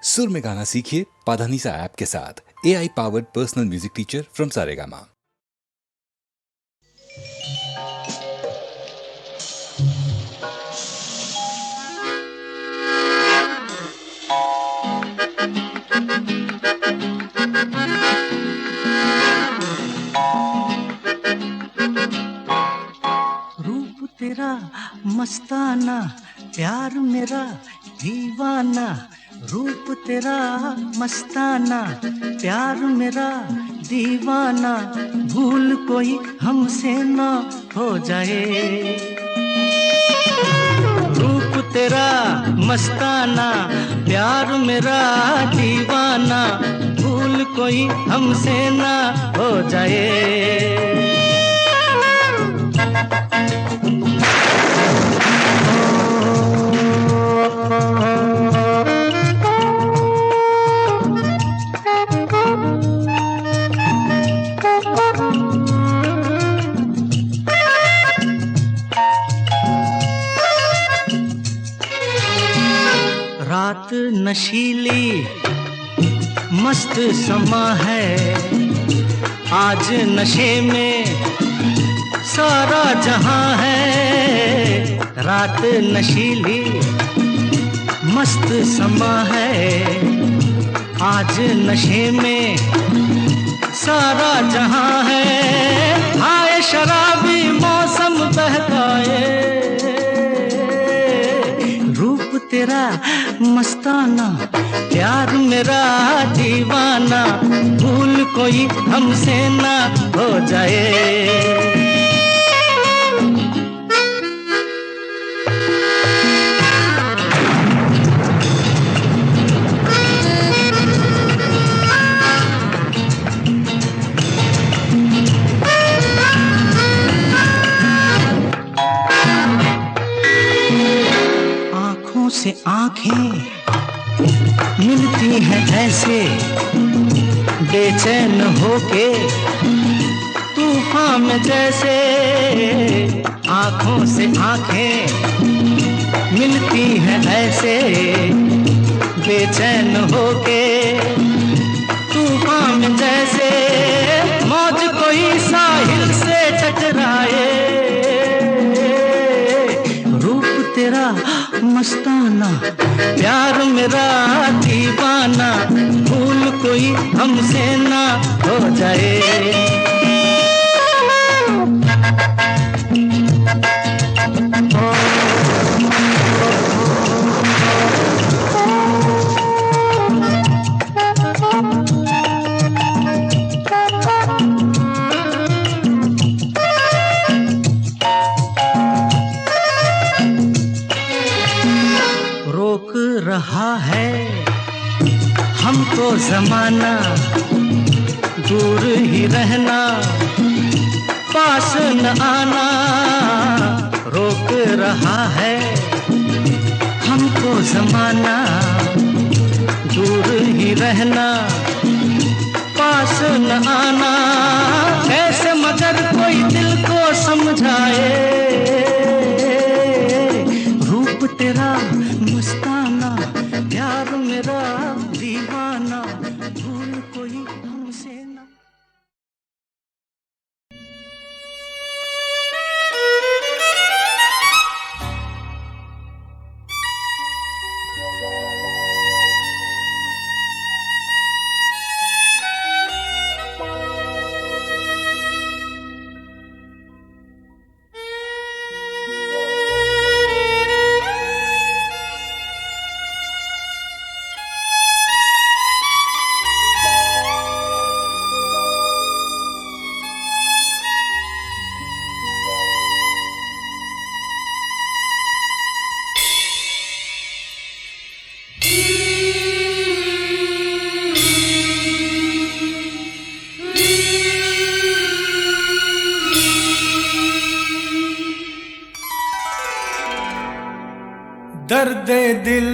सुर में गाना सीखिए पाधानीसा ऐप के साथ। AI powered personal music teacher from Saregama. रूप तेरा मस्ताना, प्यार मेरा दीवाना। रूप तेरा मस्ताना, प्यार मेरा दीवाना। भूल कोई हमसे ना हो जाए। रूप तेरा मस्ताना, प्यार मेरा दीवाना। भूल कोई हमसे ना हो जाए। रात नशीली मस्त समा है, आज नशे में सारा जहां है। रात नशीली मस्त समा है, आज नशे में सारा जहां है। आए शराबी मौसम बहकाए, रूप तेरा मस्ताना, प्यार मेरा दीवाना। भूल कोई हमसे ना हो जाए। आँखों से आँखें मिलती हैं ऐसे, बेचैन होके तूफान में जैसे। आँखों से आँखें मिलती हैं ऐसे, बेचैन होके तूफान में जैसे। मौज कोई साहिल से टकराए, रूप तेरा मस्ताना, प्यार मेरा दीवाना। भूल कोई हमसे ना हो जाए। रोक रहा है हमको ज़माना, दूर ही रहना, पास न आना। रोक रहा है हमको ज़माना, दूर ही रहना, पास न आना। कैसे मगर कोई दिल को समझाए, रूप तेरा मस्ताना, प्यार मेरा दीवाना। भूल कोई हमसे ना। दर्दे दिल,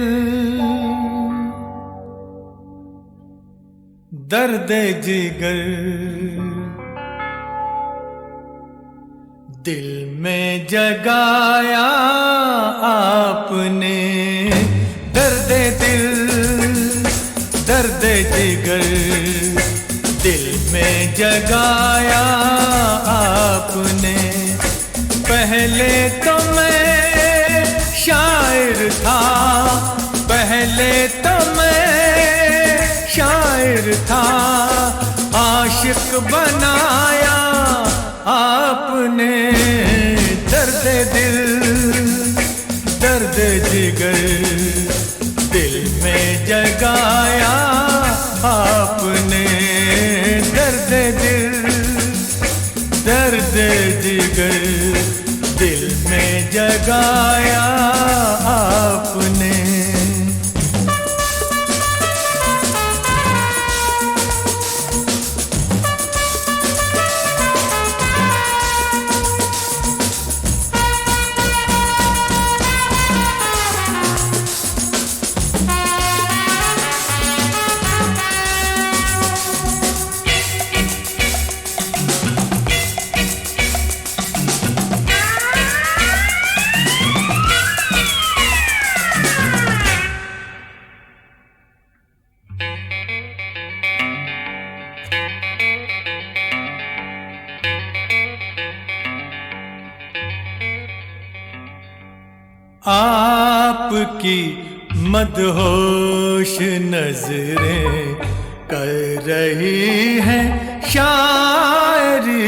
दर्दे जिगर, दिल में जगाया आपने। दर्दे दिल, दर्द जिगर दिल में जगाया आपने। पहले तो मैं शायर था, पहले तो मैं शायर था, आशिक बनाया आपने। दर्द दिल दर्द जिगर दिल में जगाया आपने। दर्द दिल दर्द जिगर दिल में जगाया आपने। आपकी मदहोश नजरें कर रही हैं शायरी।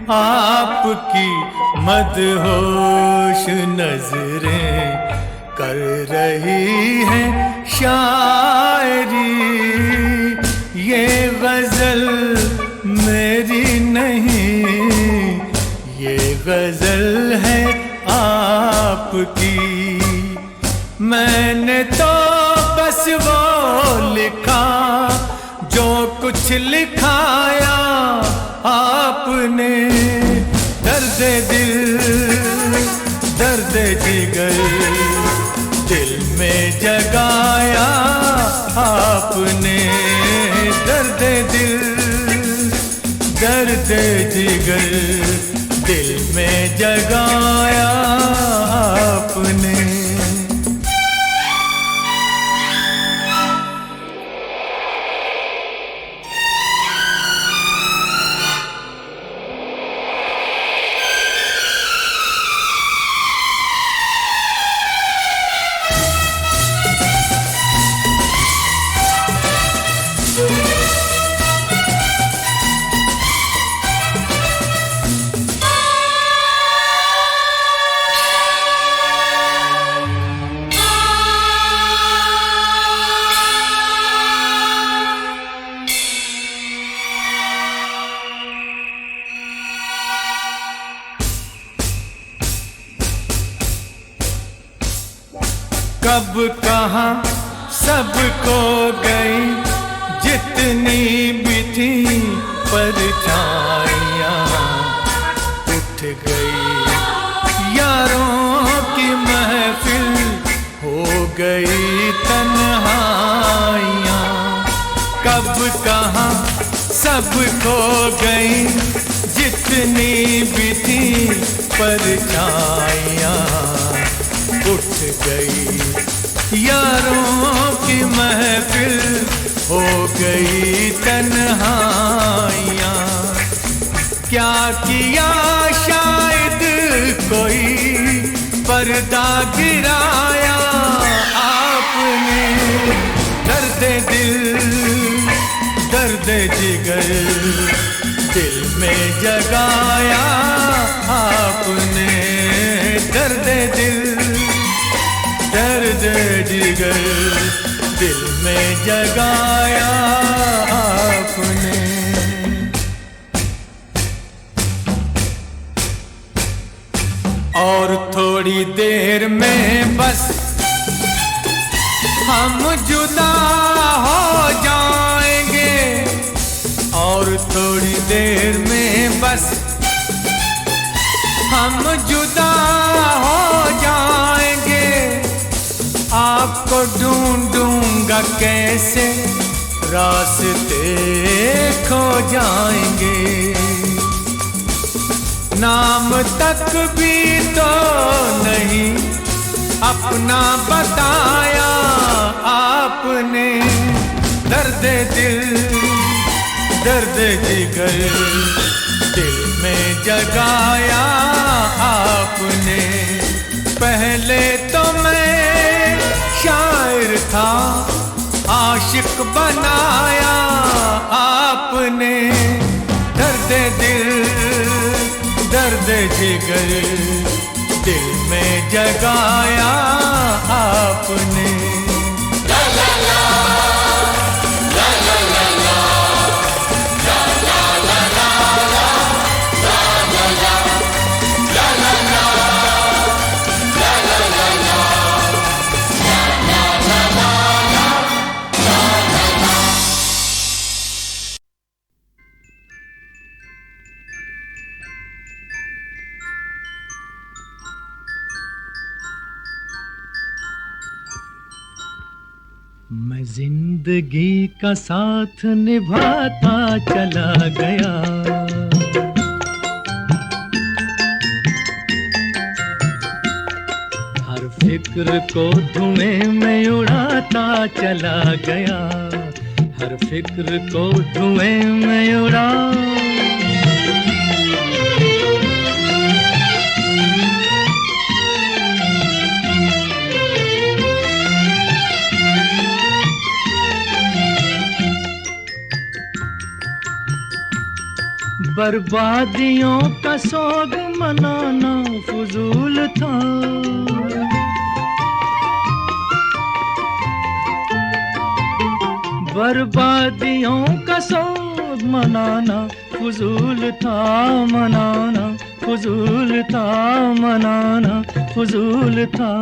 आपकी मदहोश नजरें कर रही हैं शायरी। ये गजल मेरी नहीं, ये गजल है आपकी। मैंने तो बस वो लिखा जो कुछ लिखाया आपने। दर्द दिल दर्द जिगर दिल में जगाया आपने। दर्द दिल दर्द जिगर दिल में जगाया आपने। कब कहाँ सबको गई जितनी भी थी परछाइयाँ। उठ गई यारों की महफिल, हो गई तन्हाइयाँ। कब कहाँ सबको गई जितनी भी थी परछाइयाँ। उठ गई यारों की महफिल, हो गई तन्हाइयाँ। क्या किया शायद कोई पर्दा गिराया आपने। दर्द दिल दर्द जिगर दिल में जगाया आपने। दर्द दिल दर्द जिगर दिल में जगाया आपने। और थोड़ी देर में बस हम जुदा हो जाएंगे। और थोड़ी देर में बस हम जुदा हो जाएंगे। आपको ढूंढूंगा कैसे, रास्ते खो जाएंगे। नाम तक भी तो नहीं अपना बताया आपने। दिल, दर्द जिगर दिल में जगाया आपने। पहले तो मैं शायर था, आशिक बनाया आपने। दर्द दिल, दर्द जिगर दिल में जगाया आपने। मैं जिंदगी का साथ निभाता चला गया, हर फिक्र को धुएं में उड़ाता चला गया, हर फिक्र को धुएं में उड़ा। बर्बादियों का सोग मनाना फजूल था, बर्बादियों का सोग मनाना फजूल था, मनाना फजूल था, मनाना फजूल था।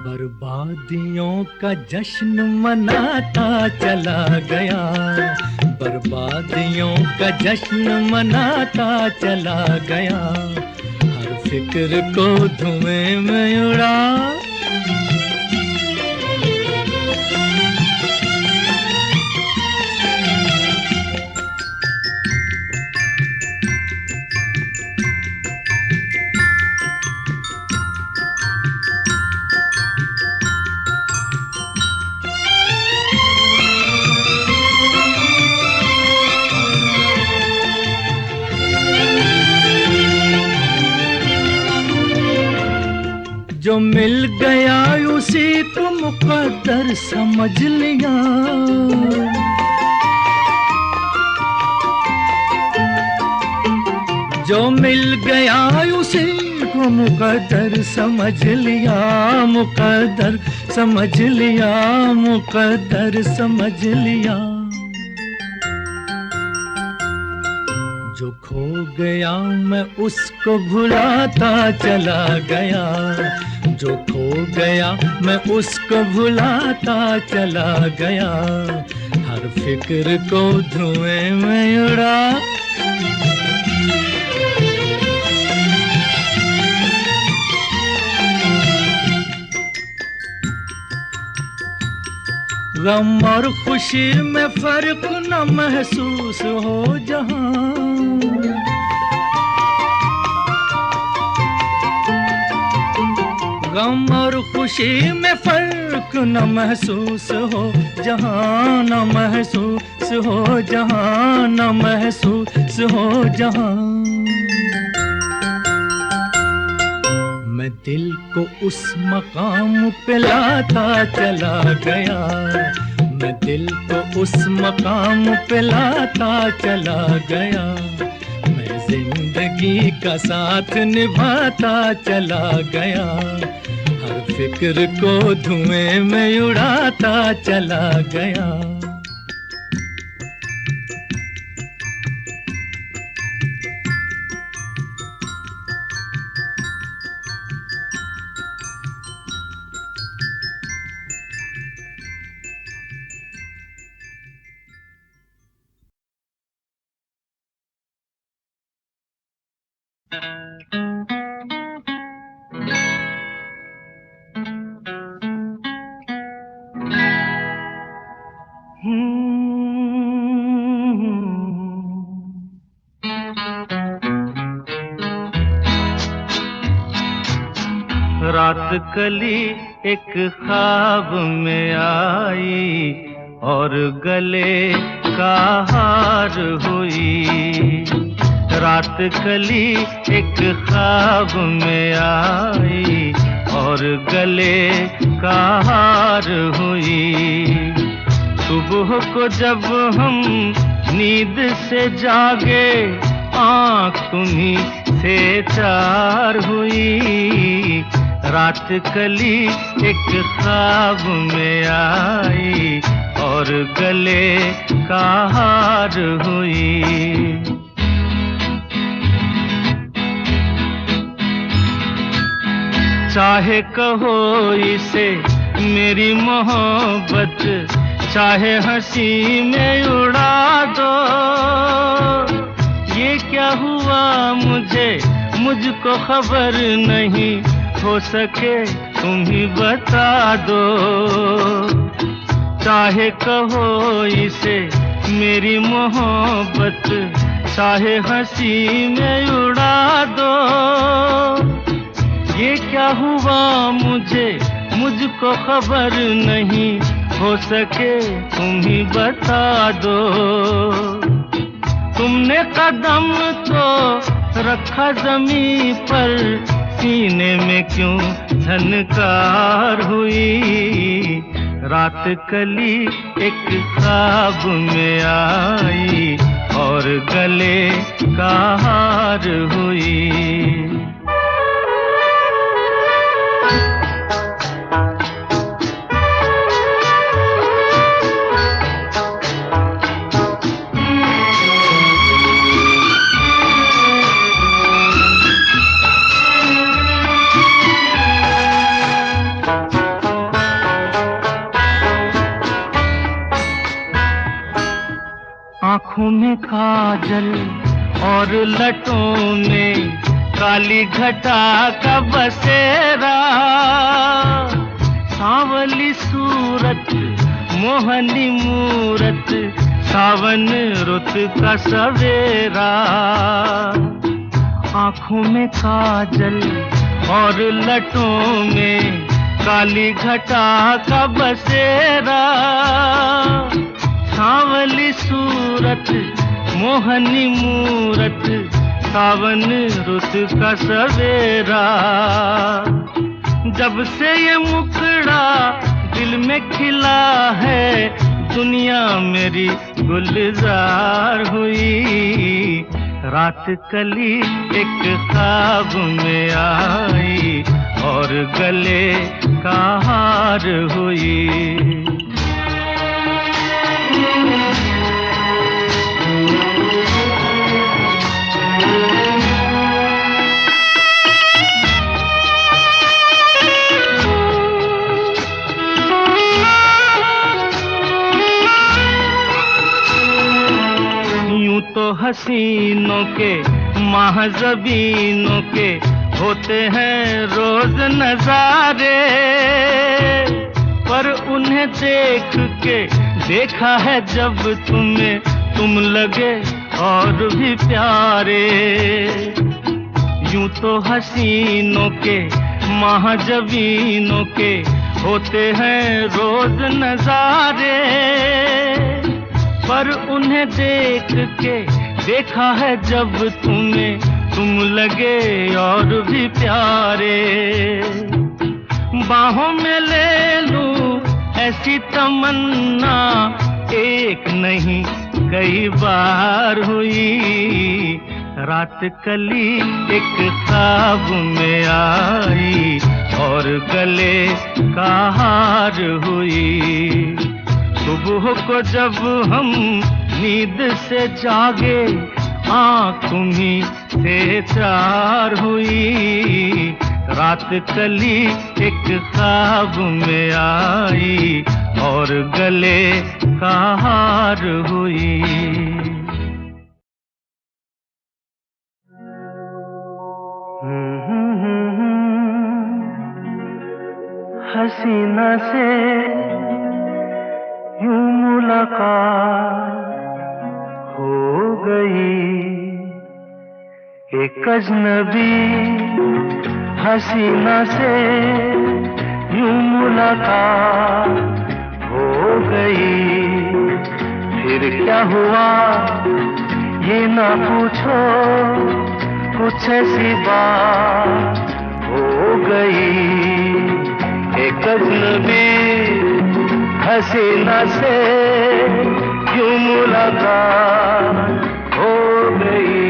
बर्बादियों का जश्न मनाता चला गया, बर्बादियों का जश्न मनाता चला गया, हर फिक्र को धुएं में उड़ा। जो मिल गया उसी को मुकद्दर समझ लिया, जो मिल गया उसी को मुकद्दर समझ लिया, मुकद्दर समझ लिया, मुकद्दर समझ लिया। जो खो गया मैं उसको भुलाता चला गया, जो खो गया मैं उसको भुलाता चला गया, हर फिक्र को धुएं में उड़ा। गम और खुशी में फर्क न महसूस हो जहां, गम और खुशी में फर्क न महसूस हो जहां, न महसूस हो जहां, न महसूस हो जहां। मैं दिल को उस मकाम पे लाता चला गया, मैं दिल को उस मकाम पे लाता चला गया, मैं जिंदगी का साथ निभाता चला गया, हर फिक्र को धुएं में उड़ाता चला गया। रात कली एक ख्वाब में आई और गले का हार हुई। रात कली एक ख्वाब में आई और गले का हार हुई। सुबह को जब हम नींद से जागे आँख तुम्हीं से चार हुई। रात कली एक ख्वाब में आई और गले का हार हुई। चाहे कहो इसे मेरी मोहब्बत, चाहे हंसी में उड़ा दो। ये क्या हुआ मुझको खबर नहीं, हो सके तुम ही बता दो। चाहे कहो इसे मेरी मोहब्बत, चाहे हंसी में उड़ा दो। ये क्या हुआ मुझको खबर नहीं, हो सके तुम ही बता दो। तुमने कदम तो रखा जमीन पर, सीने में क्यों झनकार हुई। रात कली एक ख्वाब में आई और गले का हार हुई। आँखों में काजल और लटों में काली घटा का बसेरा। सांवली सूरत मोहनी मूरत, सावन रुत का सवेरा। आँखों में काजल और लटों में काली घटा का बसेरा। सांवली सूरत मोहनी मूरत, सावन रुत का सवेरा। जब से ये मुखड़ा दिल में खिला है, दुनिया मेरी गुलजार हुई। रात कली एक ख्वाब में आई और गले का हार हुई। यूं तो हसीनों के महज़बीनों के होते हैं रोज नजारे, पर उन्हें देख के देखा है जब तुम्हें, तुम लगे और भी प्यारे। यूं तो हसीनों के महज़बीनों के होते हैं रोज नजारे, पर उन्हें देख के देखा है जब तुम्हें, तुम लगे और भी प्यारे। बाहों में ले लूं ऐसी तमन्ना, एक नहीं कई बार हुई। रात कली एक ख्वाब में आई और गले का हार हुई। सुबह को जब हम नींद से जागे, आँख तुम्हीं से चार हुई। रात कली एक ख्वाब में आई और गले का हार हुई। हसीना से यूं मुलाकात हो गई, एक अजनबी हसीना से यूं मुलाकात हो गई। फिर क्या हुआ ये ना पूछो, कुछ ऐसी बात हो गई। एक अजनबी हसीना से यूं मुलाकात हो गई।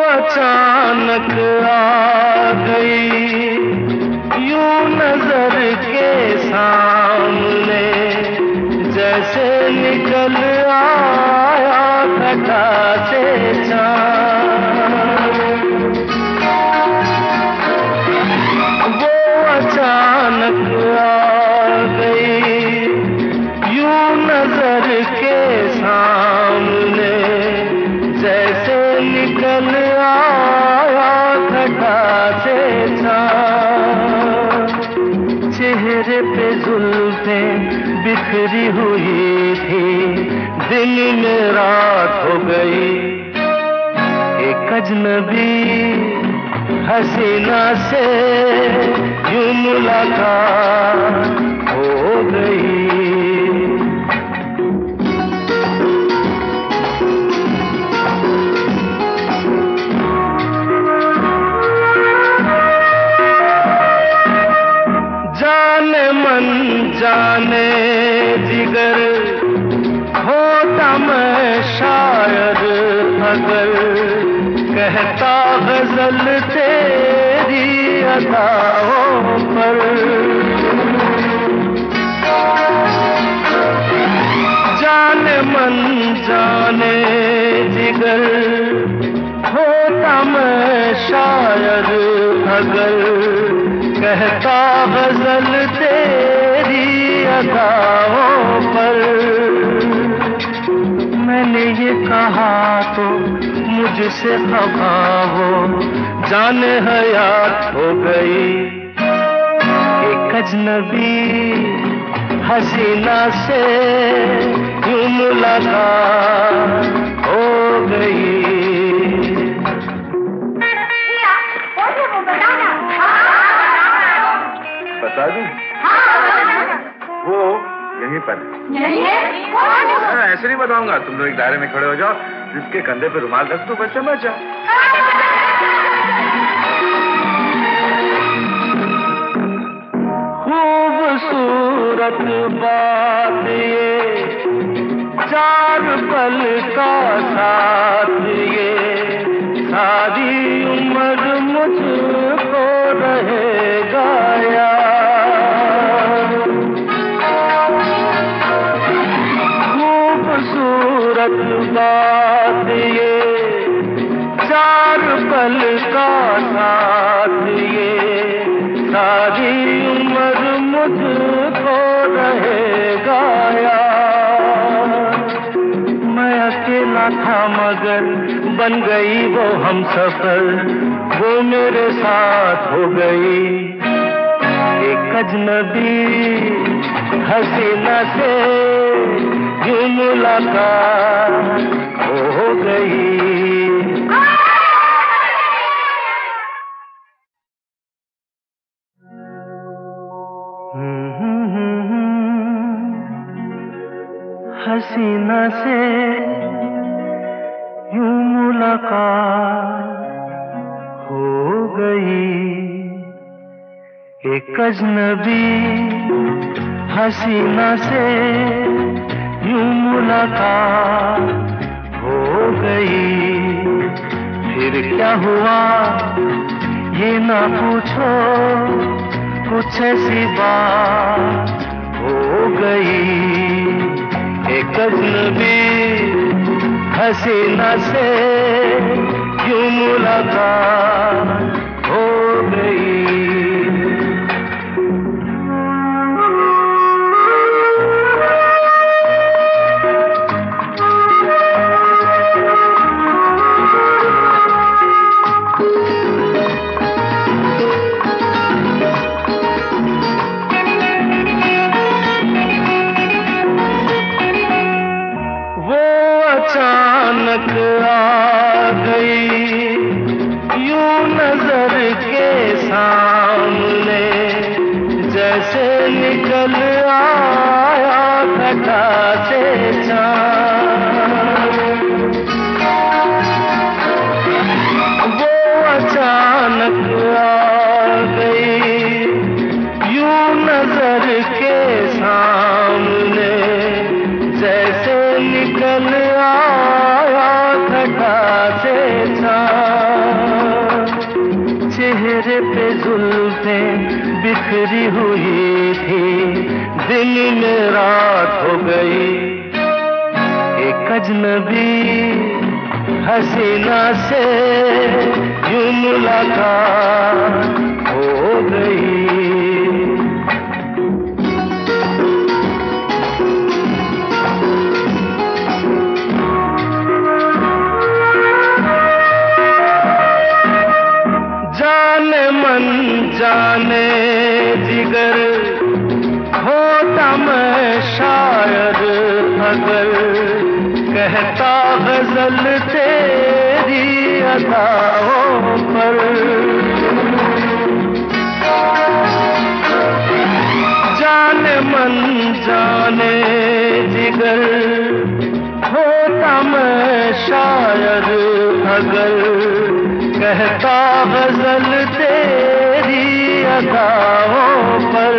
अचानक आ गई यूं नजर के सामने, जैसे निकल आया घटा से चाँद। वो अचानक आ गई यूं नजर के सामने, जैसे निकल आया घटा से चाँद। चेहरे पे जुल्फें बिखरी हुई थी, दिन में रात हो गई। एक अजनबी हसीना से यूं मुलाकात हो गई। जाने जिगर होता मैं शायर अगर, कहता गजल तेरी अदाओं पर। जाने मन जाने जिगर होता मैं शायर अगर, कहता गजल तेरी अदाओं पर। मैंने ये कहा तो मुझसे खफा हो, जाने हयात हो गई। एक अजनबी हसीना से यूं मुलाकात हो गई। बता दूं? वो यहीं पर ऐसे नहीं बताऊंगा। तुम लोग एक दायरे में खड़े हो जाओ, जिसके कंधे पे रुमाल रख दो, बस समझ जाओ। खूबसूरत बात ये, चार पल का साथ ये, सारी उम्र मुझको रहेगा याद। खूबसूरत बात ये, चार पल का साथ ये, सारी उम्र मुझको रहेगा याद। मैं अकेला था मगर बन गई वो हमसफर, वो मेरे साथ हो गई। एक अजनबी हसीना से यूं मुलाकात हो गई। हसीना से यूं मुलाकात हो गई। एक अजनबी हसीना से यूं मुलाकात हो गई। फिर क्या हुआ ये ना पूछो, कुछ ऐसी बात हो गई। एक अजनबी हसीना से यूं मुलाकात हो गई। चेहरे पे जुल्फें बिखरी हुई थी, दिन में रात हो गई। एक अजनबी हसीना से यूं मुलाकात हो गई। जाने मन जाने जिगर होता मैं शायद अगर कहता गजल तेरी अदाओं पर। जाने मन जाने जिगर होता मैं शायद अगर कहता गजल तेरी अदाओं पर।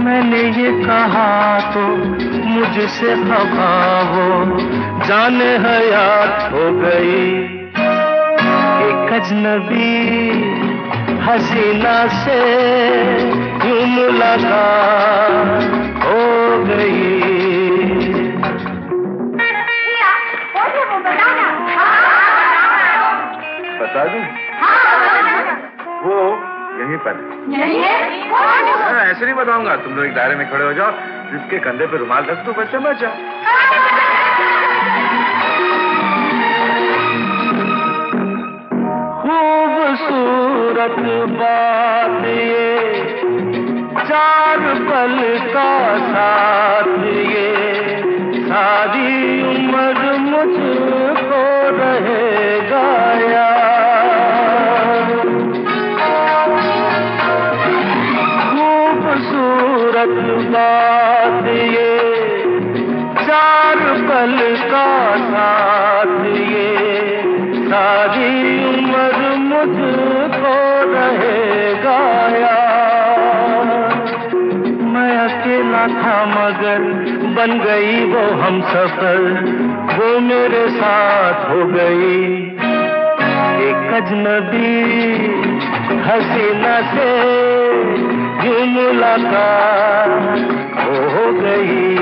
मैंने ये कहा तो मुझसे खफा हो, जाने हयात हो गई। एक अजनबी हसीना से यूं मुलाकात हो गई। बता दूं? वो यहीं पर ऐसे नहीं बताऊंगा। तुम लोग एक दायरे में खड़े हो जाओ, जिसके कंधे पे रुमाल रख दो, बस समझ जाओ। खूबसूरत बात ये, चार पल का साथ ये, सारी उम्र मुझको रहेगा याद। खूबसूरत बात ये, चार पल का साथ ये, सारी उम्र मुझको रहेगा याद। मैं अकेला था मगर बन गई वो हमसफर, वो मेरे साथ हो गई। एक अजनबी हसीना से यूं मुलाकात हो गई।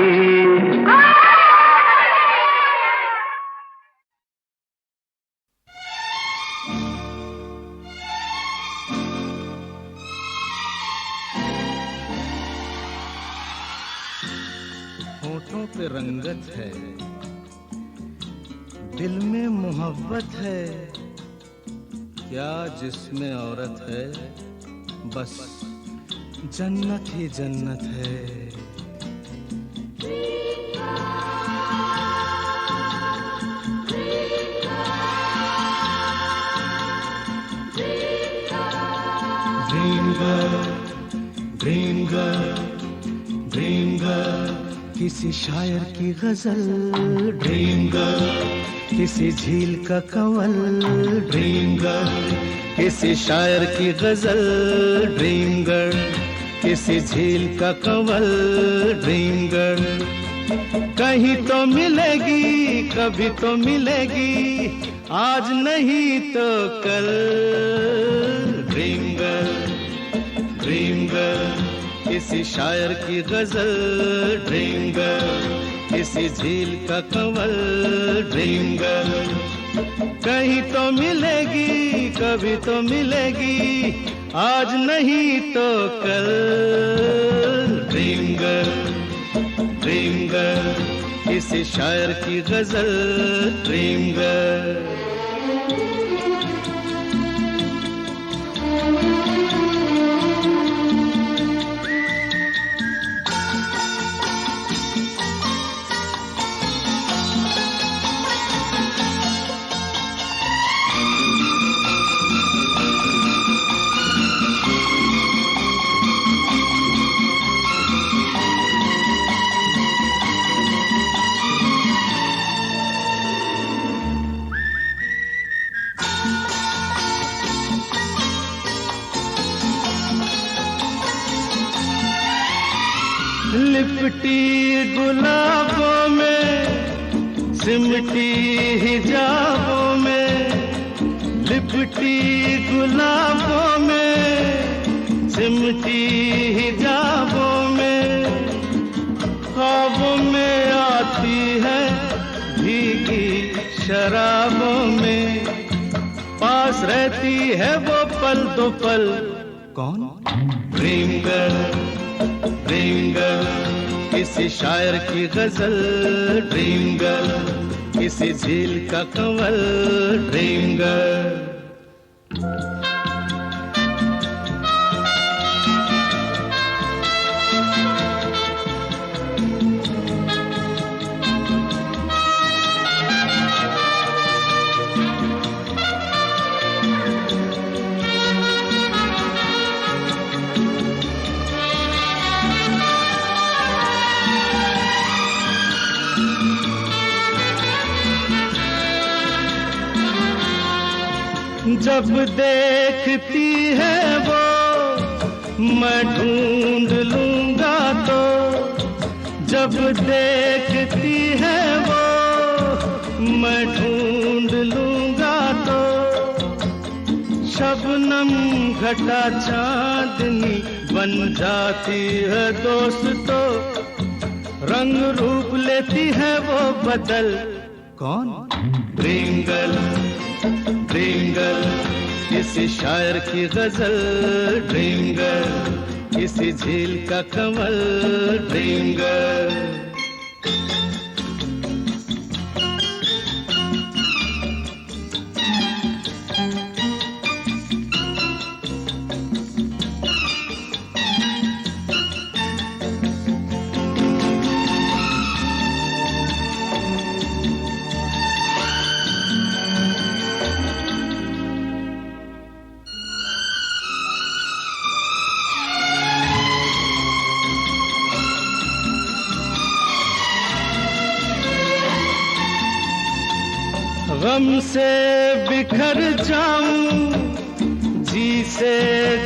होठों पे रंगत है, दिल में मोहब्बत है, क्या जिसमें औरत है, बस जन्नत ही जन्नत है। Dream girl, dream girl, dream girl, किसी शायर की गजल। ड्रीम गर्ल, किसी झील का कंवल। ड्रीम गर्ल, किसी शायर की गजल। ड्रीम गर्ल, किसी झील का कंवल। ड्रीम गर्ल, कहीं तो मिलेगी, कभी तो मिलेगी, आज नहीं तो कल। ड्रीम गर्ल, ड्रीम गर्ल, किसी शायर की गजल। ड्रीम गर्ल, किसी झील का कंवल। ड्रीम गर्ल, कहीं तो मिलेगी, कभी तो मिलेगी, आज नहीं तो कल। ड्रीम गर्ल, ड्रीम गर्ल, किसी शायर की गजल। Dream girl. लिपटी गुलाबों में, सिमटी हिजाबों में, लिपटी लिपटी गुलाबों में, सिमटी हिजाबों में, ख्वाबों में आती है भीगी शराबों में, पास रहती है वो पल दो पल। कौन? ड्रीम गर्ल, किसी शायर की गजल, ड्रीम गर्ल, किसी झील का कंवल, ड्रीम गर्ल। जब देखती है वो मैं ढूंढ लूंगा तो, जब देखती है वो मैं ढूंढ लूंगा तो, शबनम घटा चांदनी बन जाती है दोस्त तो, रंग रूप लेती है वो बदल। कौन? ड्रीम गर्ल, किसी शायर की गजल, ड्रीम गर्ल, किसी झील का कमल, ड्रीम गर्ल। गम से बिखर जाऊं, जी से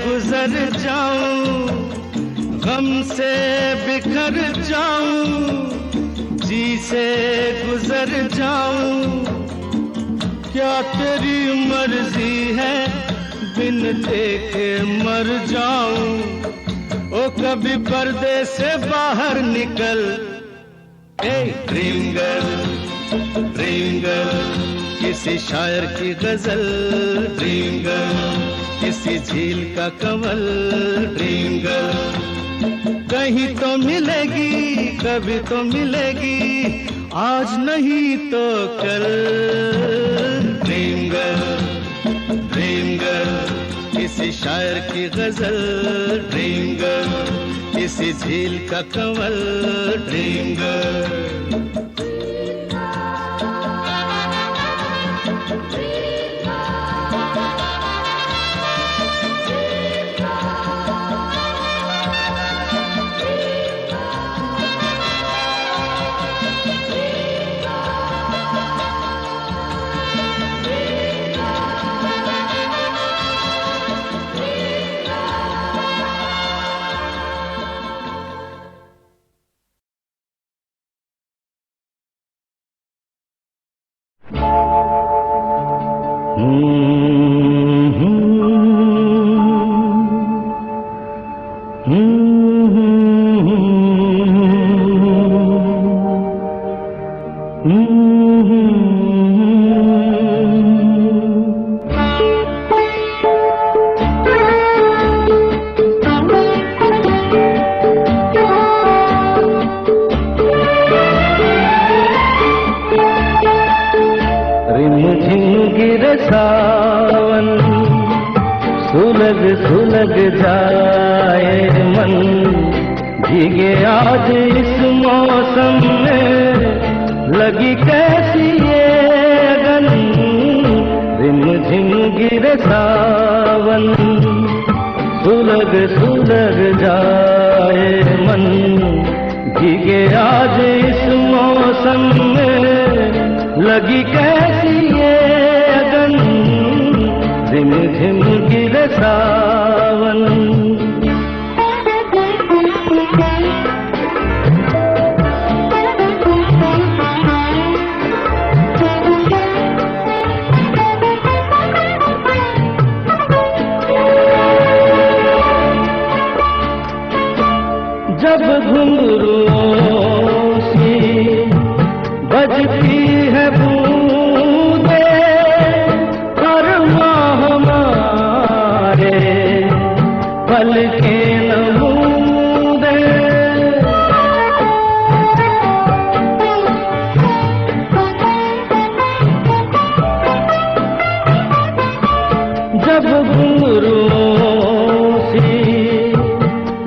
गुजर जाऊं, गम से बिखर जाऊं, जी से गुजर जाऊं, क्या तेरी मर्जी है बिन देखे मर जाऊं, ओ कभी पर्दे से बाहर निकल। ए ड्रीम गर्ल, किसी शायर की गजल, ड्रीम गर्ल, किसी झील का कंवल, ड्रीम गर्ल। कहीं तो मिलेगी, कभी तो मिलेगी, आज नहीं तो कल। ड्रीम गर्ल, किसी शायर की गजल, ड्रीम गर्ल, किसी झील का कंवल, ड्रीम गर्ल। सुलग जाए मन, भीगे आज इस मौसम में, लगी कैसी ये अगन, रिम झिम गिरे सावन, सुलग जाए मन, भीगे आज इस मौसम में, लगी कैसी ये अगन, रिम झिम गिरे सावन। घुंघरुओं सी बजती है बूंदे हर माह हमारे पल के नमूदे। जब घुंघरुओं सी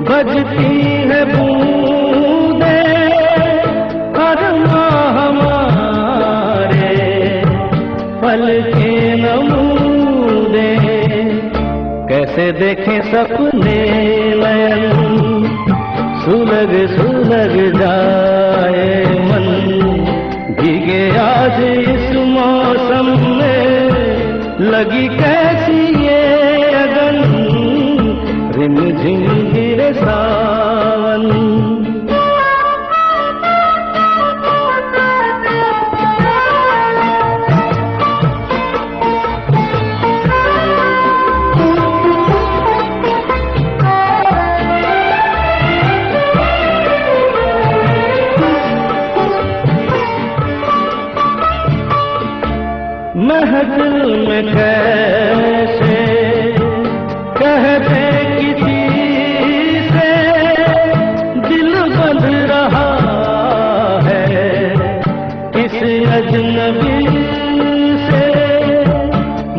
बजती है बूंदे हर माह हमारे पल के नमूदे। कैसे देखें सपने नयन सुलग सुलग जाए मन भीगे आज इस मौसम में लगी कैसी ये अगन रिमझिम गिरे सावन। महफिल में कैसे कहते किसी से दिल बंध रहा है किस अजनबी से।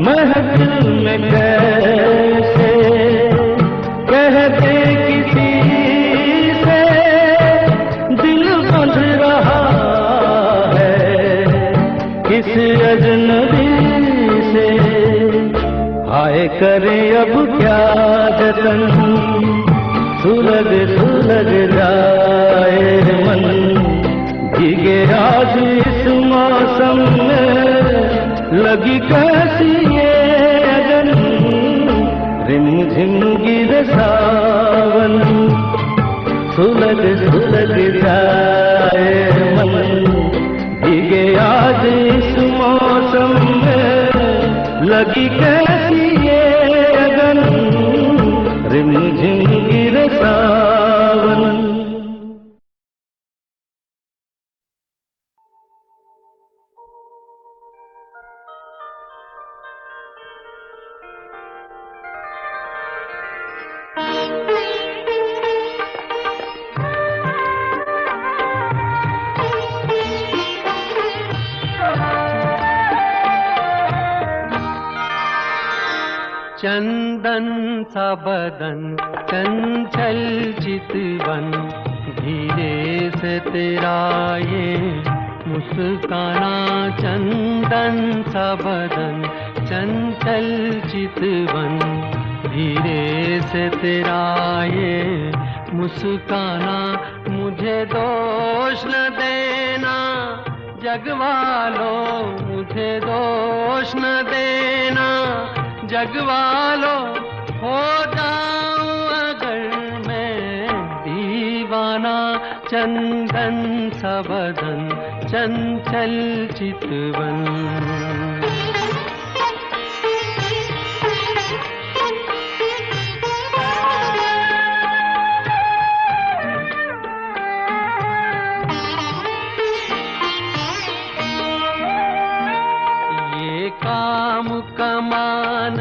महफिल में कैसे कहते किसी से दिल बंध रहा है किस अजनबी से। हाय करें अब क्या जतन सुलग सुलग जाए मन भीगे आज इस मौसम में लगी कैसी ये अगन रिमझिम गिरे सावन। सुलग सुलग जाए मन भीगे आज इस मौसम में लगी कैसी ये अगन रिमझिम गिरे सावन। चंदन सा बदन चंचल चितवन धीरे से तेरा ये मुस्काना। चंदन सा बदन चंचल चितवन धीरे से तेरा ये मुस्काना। मुझे दोष न देना जगवालो मुझे दोष न देना जगवालो हो जाऊं अगर मैं दीवाना। चंदन सा बदन चंचल चितवन। काम कमान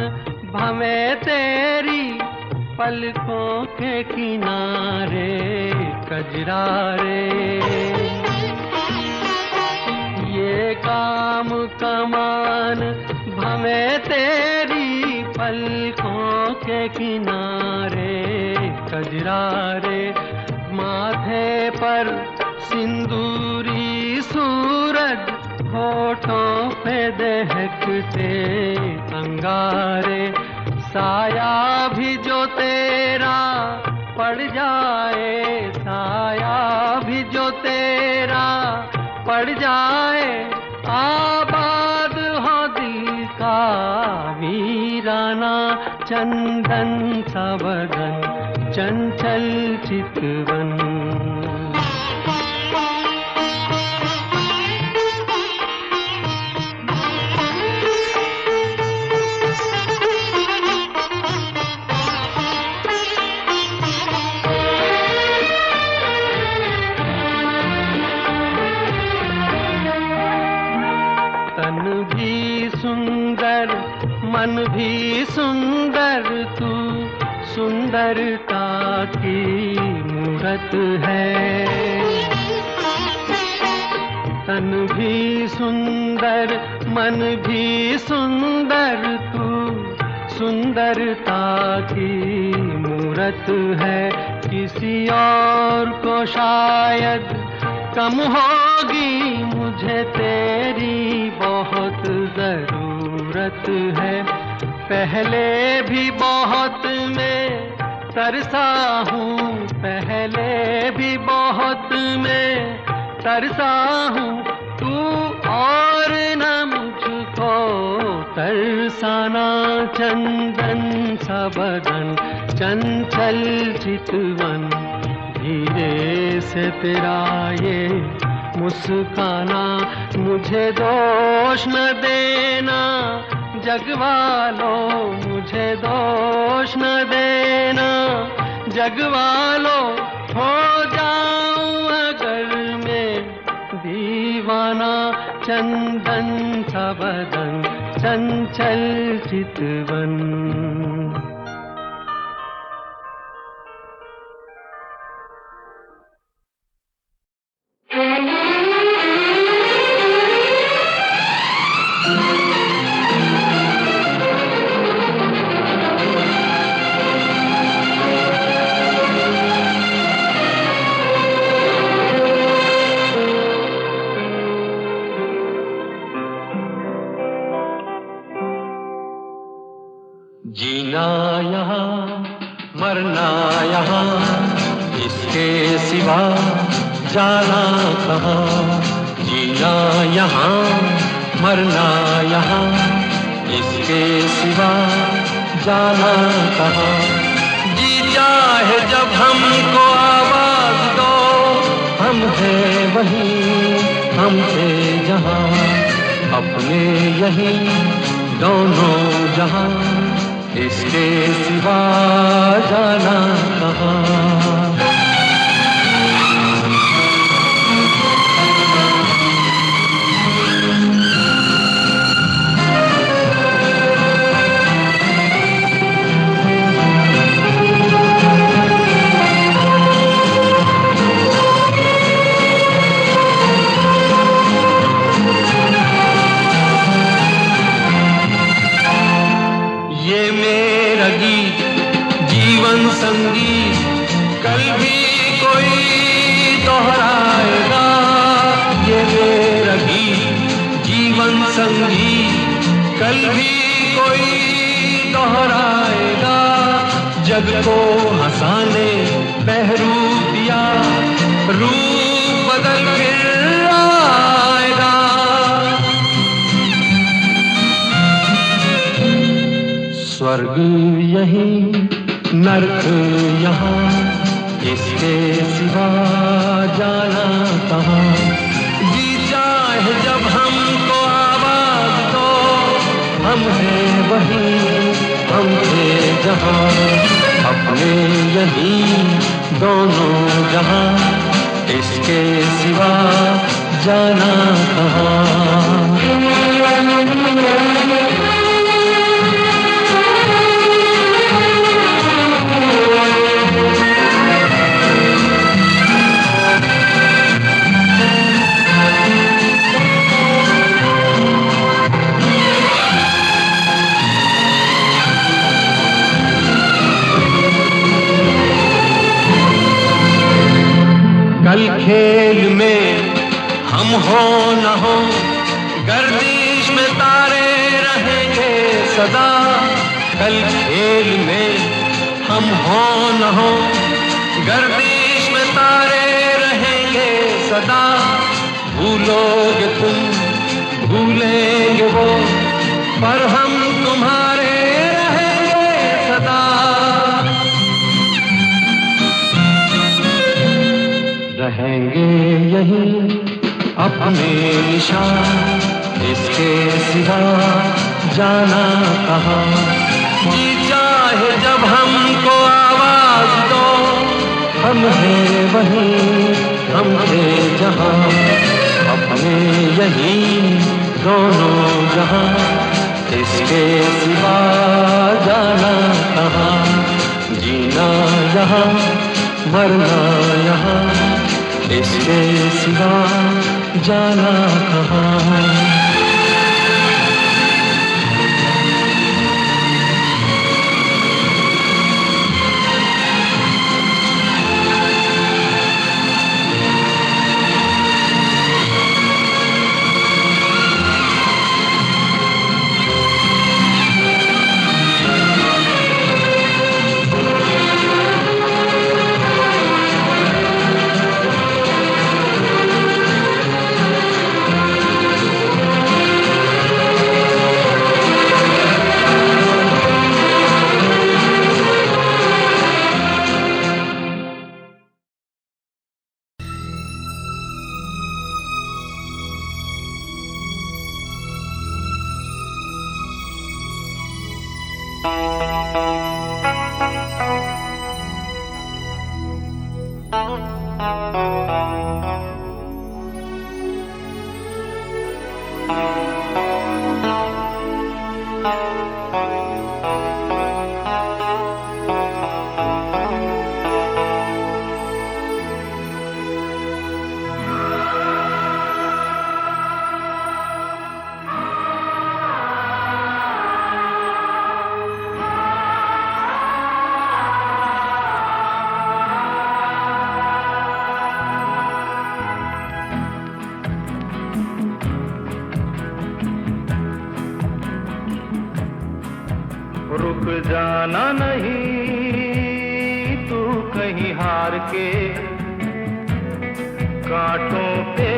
भवे तेरी पलकों के किनारे कजरारे। ये काम कमान भवे तेरी पलकों के किनारे कजरारे। माथे पर सिंदूरी सूरज होठों पे दहकते अंगारे। साया भी जो तेरा पड़ जाए साया भी जो तेरा पड़ जाए आबाद हो दिल का वीराना। चंदन सा बदन चंचल चितवन। सुंदर मन भी सुंदर, तू सुंदरता की मूरत है। तन भी सुंदर मन भी सुंदर, तू सुंदरता की मूरत है। किसी और को शायद कम होगी, मुझे तेरी बहुत जरूरत है। पहले भी बहुत मैं तरसा हूँ, पहले भी बहुत मैं तरसा हूँ, तू और न मुझको तरसाना। चंदन सा बदन चंचल चितवन, धीरे से तेरा ये मुस्काना। मुझे दोष न देना जगवालों, मुझे दोष न देना जगवालों, हो जाऊं अगर मैं दीवाना। चंदन सा बदन चंचल चितवन। जीना यहाँ मरना यहाँ, इसके सिवा जाना कहाँ। जीना यहाँ मरना यहाँ, इसके सिवा जाना कहाँ। जी चाहे जब हमको आवाज दो, हम हैं वहीं हम थे जहाँ, अपने यहीं दोनों जहाँ, इसके सिवा जाना कहाँ। जीवन संगीत कल भी कोई दोहराएगा, ये मेरा गीत जीवन संगीत कल भी कोई दोहराएगा। जग को हंसाने बहरूप दिया, रूप बदल फिर आएगा। स्वर्ग यहीं नर्क यहाँ, इसके सिवा जाना कहाँ। जी चाहे जब हमको आवाज दो, हम हैं वहीं हम थे जहाँ, अपने यहीं दोनों जहाँ, इसके सिवा जाना कहाँ। कल खेल में हम हो न हो, गर्दिश में तारे रहेंगे सदा। कल खेल में हम हो न हो, गर्दिश में तारे रहेंगे सदा। भूलोगे तुम भूलेंगे वो, पर हम तुम्हारे रहेंगे सदा। रहेंगे यहीं अपने निशान, इसके सिवा जाना कहाँ। जी चाहे जब हमको आवाज दो, हम हैं वहीं हम थे जहाँ, अपने यहीं दोनों जहाँ, इसके सिवा जाना कहाँ, जीना यहाँ मरना यहाँ, इसके सिवा जाना कहाँ। रुक जाना नहीं तू कहीं हार के, कांटों पे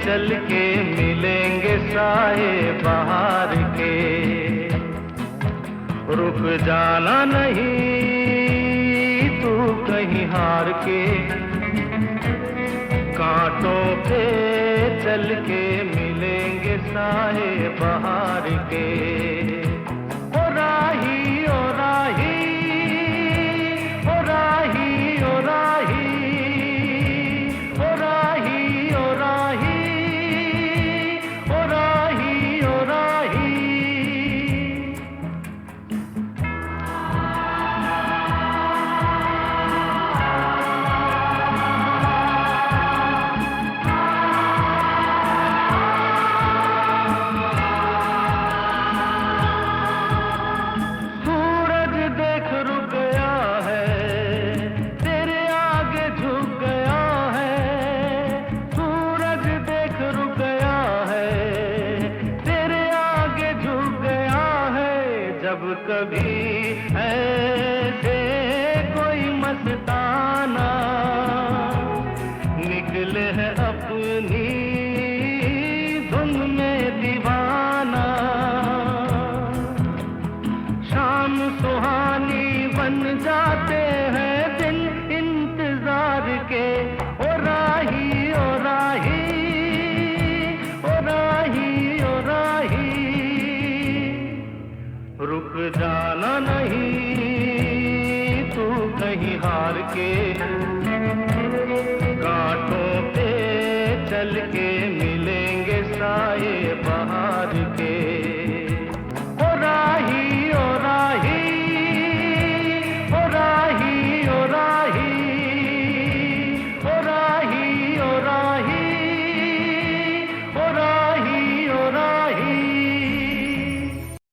चल के मिलेंगे साए बहार के। रुक जाना नहीं तू कहीं हार के, कांटों पे चल के मिलेंगे साए बहार के। कभी ऐसे कोई मस्ताना निकले है अपनी धुन में दीवाना, शाम सुहानी बन जाते हैं दिन इंतजार के। ओ राही ओ राही ओ राही ओ राही, रुक जाना नहीं तू कहीं हार के,